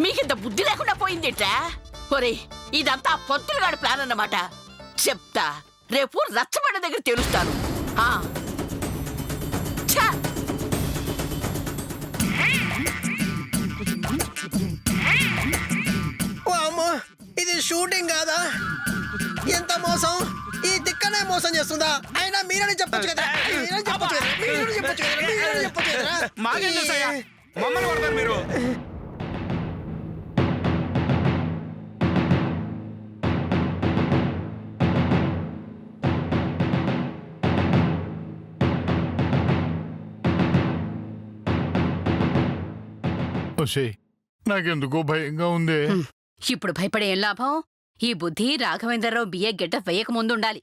మీకింత బుద్ధి లేకుండా పోయిందిట్రా? ఒరే, ఇదంతా పొత్తులుగాడి ప్లాన్ అన్నమాట. చెప్తా, రేపు రచ్చబండ దగ్గర తెలుస్తాను. ఇది షూటింగ్ కాదా? ఎంత మోసం! ఈ తిక్కనే మోసం చేస్తుందా? అయినా మీరని చెప్పొచ్చు కదా. మమ్మల్ని కొడతారు మీరు. నాకెందుకో భయంగా ఉంది. ఇప్పుడు భయపడే ఏం లాభం? ఈ బుద్ధి రాఘవేంద్రరావు బిఏ గెటప్ వేయక ముందు ఉండాలి.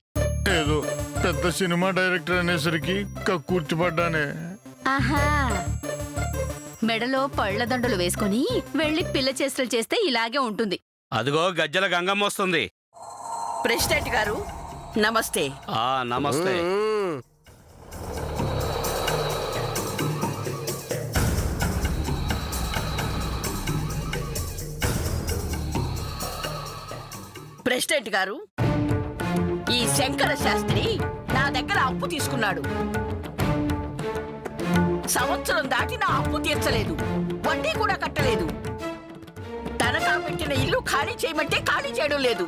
ఏదో పెద్ద సినిమా డైరెక్టర్ అనేసరికి కూర్చుపడ్డానే. ఆహా, మెడలో పళ్లదండలు వేసుకుని వెళ్లి పిల్ల చేష్టలు చేస్తే ఇలాగే ఉంటుంది. అదిగో గజ్జల గంగమ్మ వస్తుంది. ప్రెసిడెంట్ గారు నమస్తే. నమస్తే. ప్రెసిడెంట్ గారు, ఈ శంకర శాస్త్రి నా దగ్గర అప్పు తీసుకున్నాడు. సంవత్సరం దాటి నా అప్పు తీర్చలేదు, వడ్డీ కూడా కట్టలేదు. తనఖా పెట్టిన ఇల్లు ఖాళీ చేయమంటే ఖాళీ చేయడం లేదు.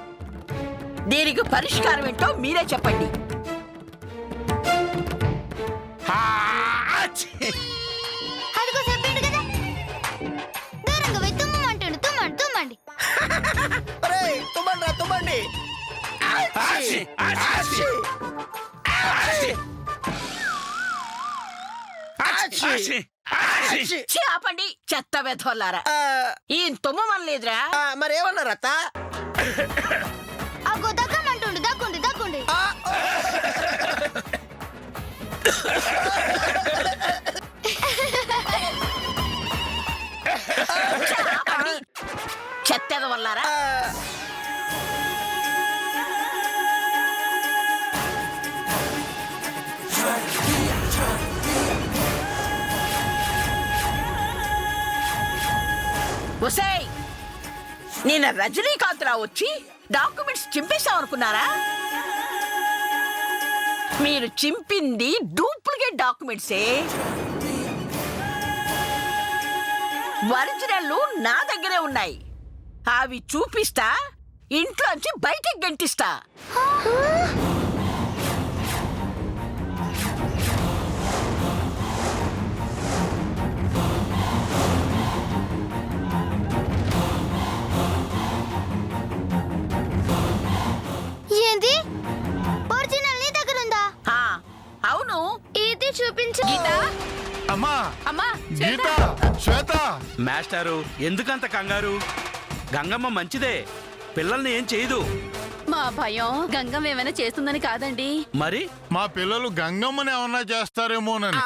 దీనికి పరిష్కారం ఏంటో మీరే చెప్పండి. ఆపండి చెత్త వెధవల్లారా. ఈ తుమ్మమనలేదురా. మరేమన్నారు అత్త? దక్కమంటుండు, దక్కుండి దక్కుండి. చెత్త వల్లారా. ఒసేయ్, నేను రజనీకాంత్ రావు వచ్చి డాక్యుమెంట్స్ చింపేశామనుకున్నారా? మీరు చింపింది డూప్లికేట్ డాక్యుమెంట్సే. ఒరిజినల్ నా దగ్గరే ఉన్నాయి. అవి చూపిస్తా, ఇంట్లోంచి బయటికి గంటిస్తా. ఏంది? ఒరిజినల్ నీ దగ్గర ఉందా? అవును. ఇది చూపించు. అమ్మా, అమ్మా, గీత, శ్వేత. మాస్టారు, ఎందుకంత కంగారు? గంగమ్మ మంచిదే, పిల్లల్ని ఏం చేయదు. మా భయం గంగమ్మ ఏమైనా చేస్తుందని కాదండి. మరి మా పిల్లలు గంగమ్మని ఏమన్నా చేస్తారేమోనని.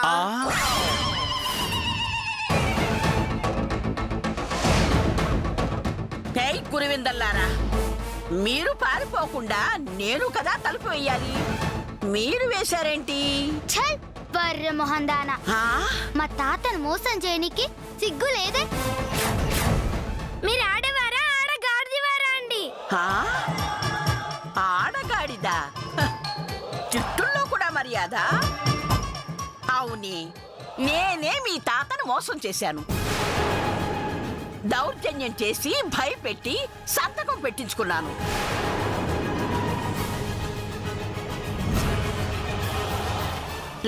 గురువిందల్లారా, మీరు పారిపోకుండా నేను కదా తలుపు వేయాలి. మీరు వేశారేంటి? బర్రె మొహందానా, మా తాతను మోసం చేయనికి సిగ్గు లేదే? మీరు ఆడవారా ఆడగాడిదివారా అండి? ఆడగాడిదా? చిట్టుల్లో కూడా మర్యాద? అవునే, నేనే మీ తాతను మోసం చేశాను. దౌర్జన్యం చేసి భయపెట్టి సంతకం పెట్టించుకున్నాను.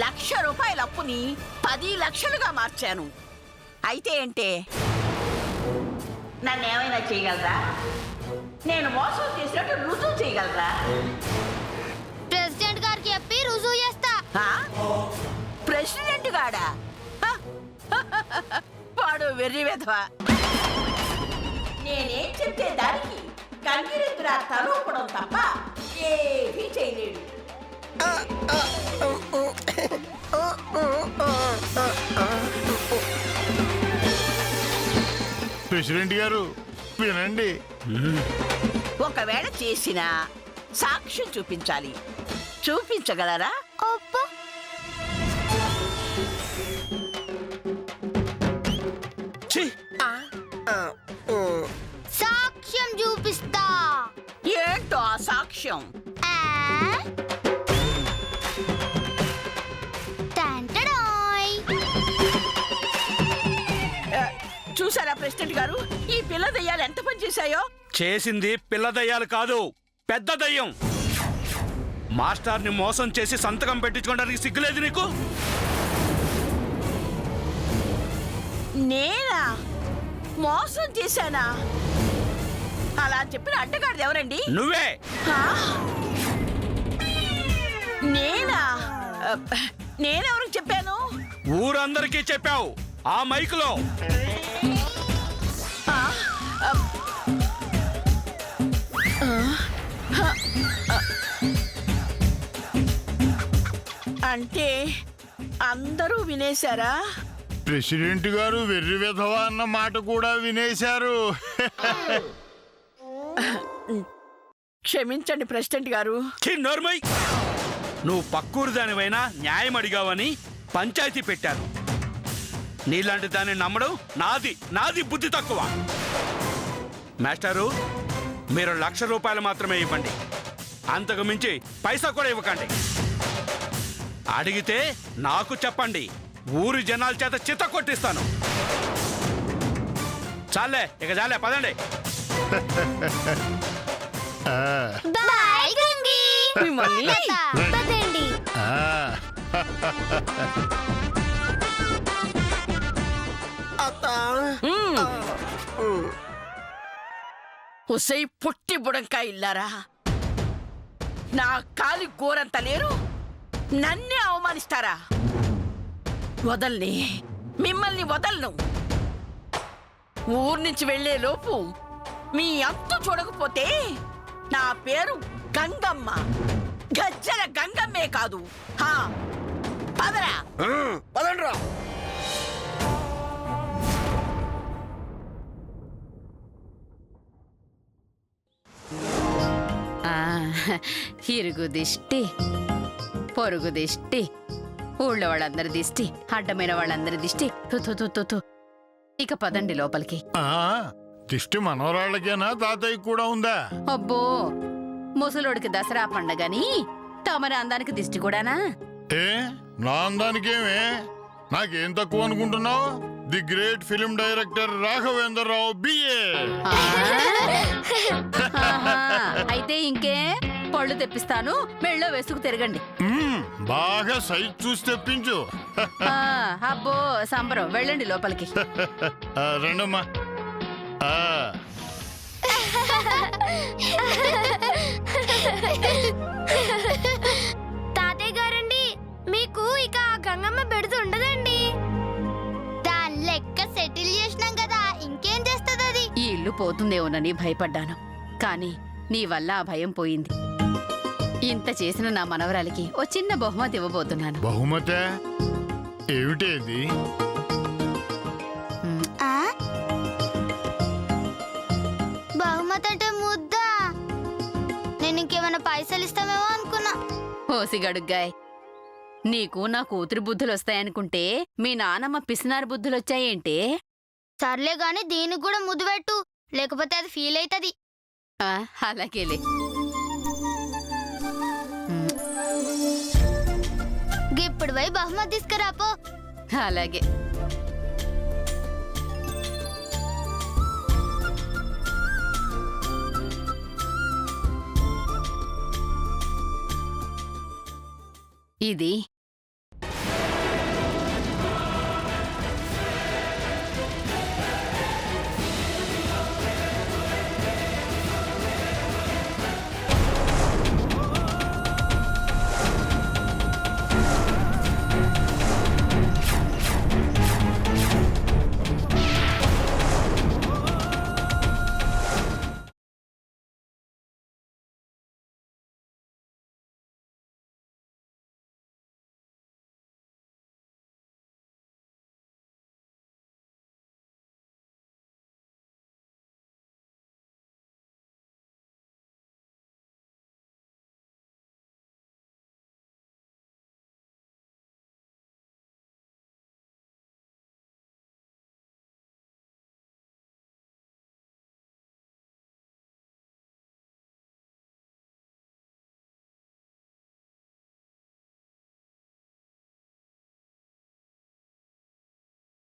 ₹1,00,000 అప్పుని 10 లక్షలుగా మార్చాను. అయితే ఏంటే, నన్నేమైనా చేయగలరా? నేను మోసం చేసినట్టు రుజువు చేయగలరా? ప్రెసిడెంట్ గారికి చెప్పి రుజువు చేస్తా. ప్రెసిడెంట్ గాడా? వాడు వెర్రి వెధవ. నేనేం చెప్తే దానికి కంగిరెద్దురా తలూపడం తప్ప ఏమీ చేయలేడు. ప్రెసిడెంట్ గారు వినండి. ఒకవేళ చేసినా సాక్ష్యం చూపించాలి. చూపించగలరా? సాక్ష్యం చూపిస్తా. ఏంటో ఆ సాక్ష్యం? ఆ? టంటడాయ్. చూసారా ప్రెసిడెంట్ గారు, ఈ పిల్ల దయ్యాలు ఎంత పని చేశాయో? చేసింది పిల్ల దయ్యాలు కాదు, పెద్ద దయ్యం. మాస్టర్ని మోసం చేసి సంతకం పెట్టించుకోవడానికి సిగ్గులేదు నీకు? నేనా మోసం చేశానా? అలా చెప్పిన అడ్డగాడిది ఎవరండి? నువ్వే. ఆ? నేనా? నేనెవరికి చెప్పాను? ఊరందరికీ చెప్పావు ఆ మైకులో. ఆ? అంటే అందరూ వినేశారా? ప్రెసిడెంట్ గారు వెర్రి విధవా అన్న మాట కూడా వినేశారు. క్షమించండి ప్రెసిడెంట్ గారు. నోర్మై, నువ్వు పక్కూరు దానివైనా న్యాయం అడిగావని పంచాయతీ పెట్టాను. నీలాంటి దాన్ని నమ్మడం నాది బుద్ధి తక్కువ. మాస్టారు, మీరు 1,00,000 రూపాయలు మాత్రమే ఇవ్వండి, అంతకు మించి పైసా కూడా ఇవ్వకండి. అడిగితే నాకు చెప్పండి, ఊరి జనాల చేత చిత్త కొట్టిస్తాను. చాలే, ఇక చాలే, పదండి. బాయ్ గంగి. మిమ్మల్ని పదండి. అత్త. ఉసై పుట్టి బుడంకాయ ఇల్లారా, నా కాలి గోరంత లేరు, నన్నే అవమానిస్తారా? వదల్ని, మిమ్మల్ని వదలను. ఊరు నుంచి వెళ్లే లోపు మీ అంతు చూడకపోతే నా పేరు గంగమ్మ, గజ్జల గంగమ్మే కాదు. హా, పదరా. పదండ్రా. ఇరుగు దిష్టి, పొరుగు దిష్టి, ఊళ్ళో వాళ్ళందరి దిష్టి, అడ్డమైన వాళ్ళందరి దిష్టి. థు థు థు థు థు. ఇక పదండి లోపలికి. దిష్టి మనవరాళ్ళకేనా, తాతయ్య కూడా ఉందా? అబ్బో, ముసలోడికి దసరా పండగని తమరి అందానికి దిష్టి కూడానా? ఏ నా అందానికేమే? నాకేం తక్కువ అనుకుంటున్నావు? The great film director Raghavendra Rao BA. ఆహా, అయితే ఇంకే పళ్ళు తెప్పిస్తాను, మెళ్ళో వేసుకు తిరగండి. బాగా సైజ్ చూసి తెప్పించు. ఆ, అబ్బో సంబరం, వెళ్ళండి లోపలికి. రండమ్మా. తాతయ్య గారండి, మీకు ఇక ఆ గంగమ్మ బెడుతు ఉండదండి. దాని లెక్క సెటిల్ చేసినాం కదా, ఇంకేం చేస్తుంది అది? ఈ ఇల్లు పోతుందేమోనని భయపడ్డాను, కానీ నీ వల్ల ఆ భయం పోయింది. ఇంత చేసిన నా మనవరాలికి ఓ చిన్న బహుమతి ఇవ్వబోతున్నాను. బహుమతే? ఏమిటేది? ఆ? బహుమతి అంటే ముద్ద. నేను ఇంకేమైనా పైసలు ఇస్తామేమో అనుకున్నా. ఓసి గడుగ్గాయ్, నీకు నా కూతురు బుద్ధులు వస్తాయనుకుంటే మీ నానమ్మ పిసినారు బుద్ధులు వచ్చాయేంటే? సర్లే గాని దీనికి కూడా ముద్దు పెట్టు, లేకపోతే అది ఫీల్ అవుతుంది. అలాగేలే. ఇప్పుడు పోయి బహుమతి తీసుకురాపో. అలాగే. ఇది